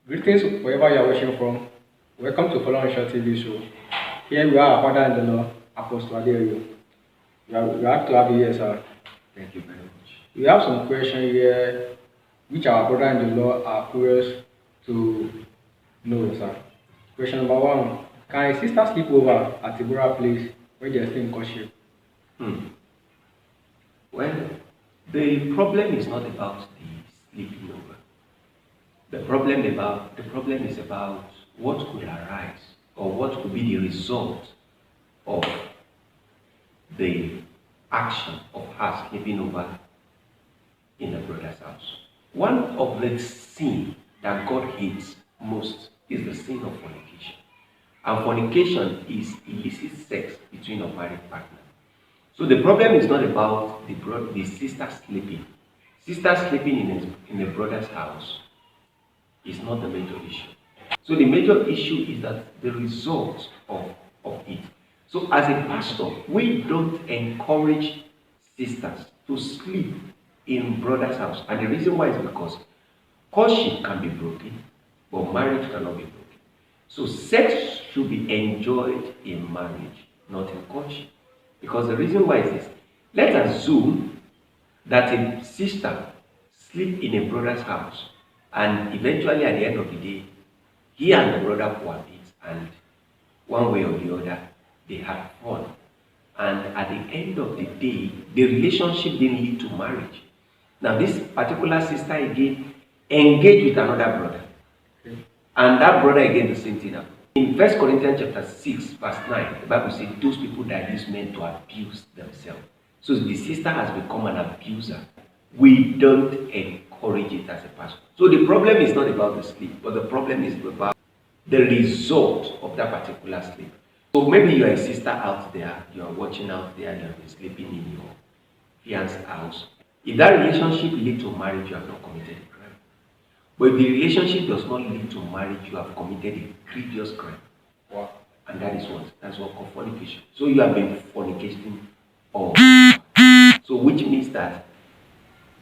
Greetings wherever you are watching from. Welcome to Follow on Short TV show. Here we are, our father-in-law, Apostle Adeoyo. We have to have you here, sir. Thank you very much. We have some questions here which our brother-in-law are curious to know, sir. Question number one: can a sister sleep over at a brother place when they are still in courtship? Hmm. Well, the problem is not about the sleeping over. The problem is about what could arise or what could be the result of the action of her sleeping over in the brother's house. One of the sin that God hates most is the sin of fornication. And fornication is illicit sex between a married partner. So the problem is not about the sister sleeping. Sister sleeping in a brother's house is not the major issue. So the major issue is that the result of it. So as a pastor, we don't encourage sisters to sleep in brother's house. And the reason why is because courtship can be broken, but marriage cannot be broken. So sex should be enjoyed in marriage, not in courtship. Because the reason why is this. Let's assume that a sister sleep in a brother's house and eventually at the end of the day, he and the brother cohabit and one way or the other, they have fun. And at the end of the day, the relationship didn't lead to marriage. Now this particular sister again engaged with another brother. Okay. And that brother again the same thing happened. In 1 Corinthians chapter 6, verse 9, the Bible says those people that use men to abuse themselves. So the sister has become an abuser. We don't encourage it as a pastor. So the problem is not about the sleep, but the problem is about the result of that particular sleep. So maybe you are a sister out there, you are watching out there, you have been sleeping in your fiance's house. If that relationship leads to marriage, you have not committed a crime. But if the relationship does not lead to marriage, you have committed a grievous crime. Wow. And that is what? That's what called fornication. So you have been fornicating all. So which means that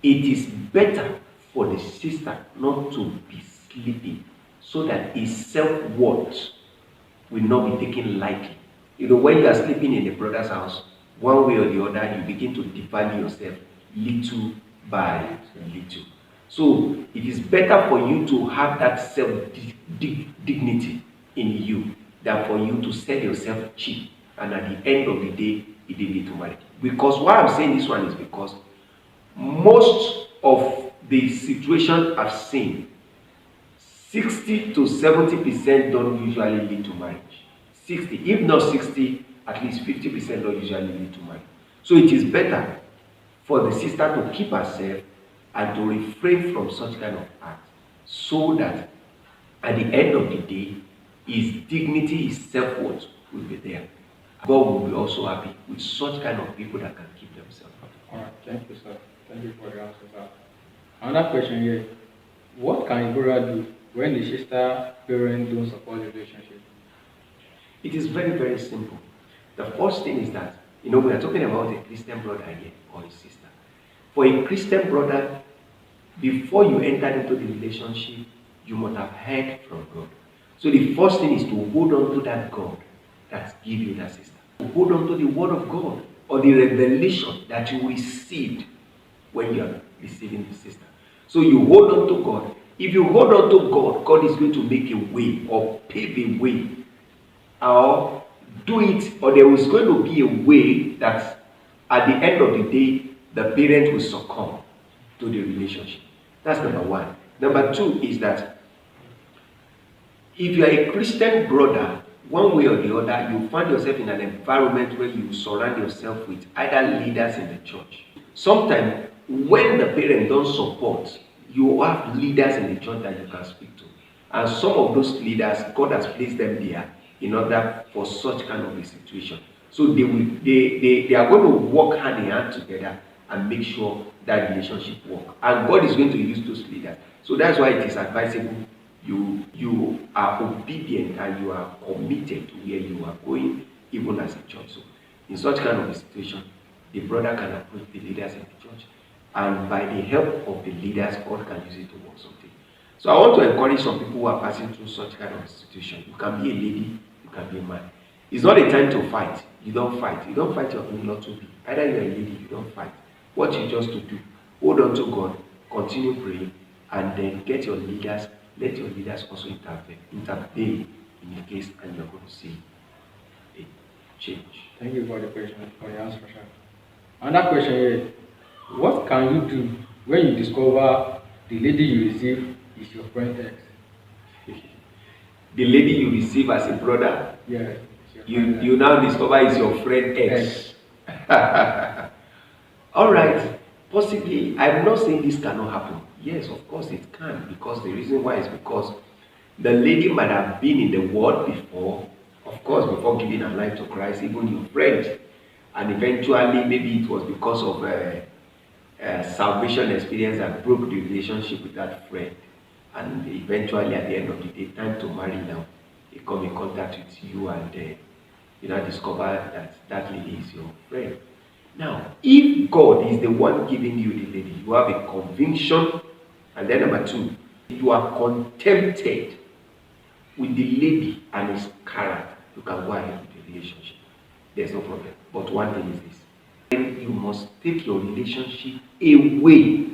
it is better for the sister not to be sleeping so that his self-worth will not be taken lightly. You know, when you are sleeping in a brother's house, one way or the other, you begin to devalue yourself little by little. So it is better for you to have that self-dignity in you than for you to sell yourself cheap. And at the end of the day, it will lead to marriage. Because why I'm saying this one is because most of the situations I've seen, 60 to 70% don't usually lead to marriage. 60, if not 60, at least 50% don't usually lead to marriage. So it is better for the sister to keep herself and to refrain from such kind of act, so that at the end of the day, his dignity, his self-worth will be there. God will be also happy with such kind of people that can keep themselves. All right. Thank you, sir. Thank you for the answer, sir. Another question here: what can a brother do when the sister parents don't support the relationship? It is very, very simple. The first thing is that, we are talking about a Christian brother here or a sister. For a Christian brother, before you enter into the relationship, you must have heard from God. So the first thing is to hold on to that God that gives you that sister. Hold on to the word of God or the revelation that you received when you are receiving the sister. So you hold on to God. If you hold on to God, God is going to make a way or pave a way or do it, or there is going to be a way that at the end of the day, the parent will succumb to the relationship. That's number one. Number two is that if you are a Christian brother, one way or the other, you find yourself in an environment where you surround yourself with either leaders in the church. Sometimes, when the parents don't support, you have leaders in the church that you can speak to. And some of those leaders, God has placed them there in order for such kind of a situation. So they are going to work hand in hand together and make sure that relationship work. And God is going to use those leaders. So that's why it is advisable you are obedient and you are committed to where you are going, even as a church. So in such kind of a situation, the brother can approach the leaders in the church, and by the help of the leaders, God can use it to work something. So I want to encourage some people who are passing through such kind of situation. You can be a lady, you can be a man. It's not a time to fight. You don't fight. You don't fight your own not to be. Either you're a lady, you don't fight. What you just to do, hold on to God, continue praying, and then get your leaders, let your leaders also intervene in the case, and you're going to see a change. Thank you for the question, for the answer, sir. Another question here. What can you do when you discover the lady you receive is your friend ex? The lady you receive as a brother, Yes. you now discover is your friend ex. All right, possibly, I'm not saying this cannot happen. Yes, of course it can, because the reason why is because the lady might have been in the world before, of course, before giving her life to Christ, even your friend, and eventually maybe it was because of salvation experience that broke the relationship with that friend, and eventually at the end of the day, time to marry now, they come in contact with you, and you now discover that that lady is your friend. Now, if God is the one giving you the lady, you have a conviction, and then number two, you are contented with the lady and his character, you can go ahead with the relationship. There's no problem. But one thing is this: you must take your relationship away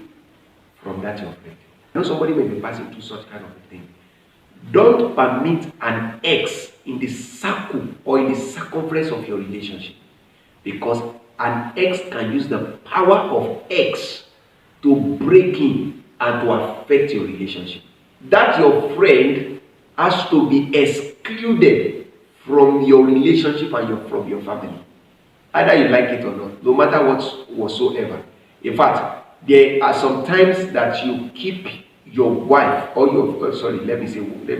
from that your friend. I know somebody may be passing through such kind of a thing. Don't permit an ex in the circle or in the circumference of your relationship, because an ex can use the power of ex to break in and to affect your relationship. That your friend has to be excluded from your relationship and from your family, either you like it or not, no matter what whatsoever. In fact, there are some times that you keep your wife or your let me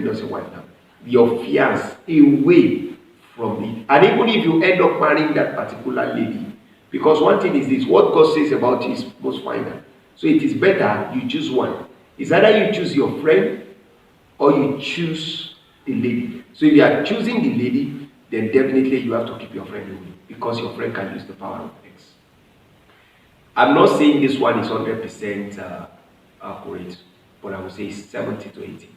not say wife now, your fiance away from it. And even if you end up marrying that particular lady, because one thing is this: what God says about you is most final. So it is better you choose one. It's either you choose your friend or you choose the lady. So if you are choosing the lady, then definitely you have to keep your friend away, because your friend can use the power of X. I'm not saying this one is 100% accurate, but I would say 70 to 80.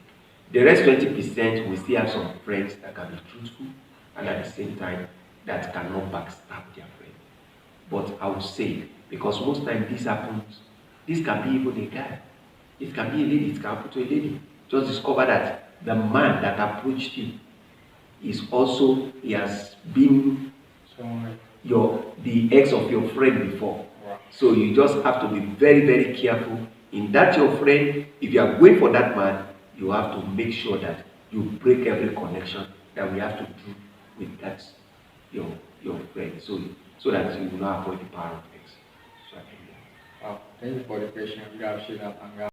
The rest 20%, we still have some friends that can be truthful, and at the same time that cannot backstab their friend. But I would say, because most times this happens, this can be even a guy, it can be a lady, it can happen to a lady. Just discover that the man that approached you is also, he has been the ex of your friend before. So you just have to be very, very careful in that your friend. If you are going for that man, you have to make sure that you break every connection that we have to do with that your friend, so that you will not avoid the power of X. So I think Wow, thank you for the question. We appreciate that.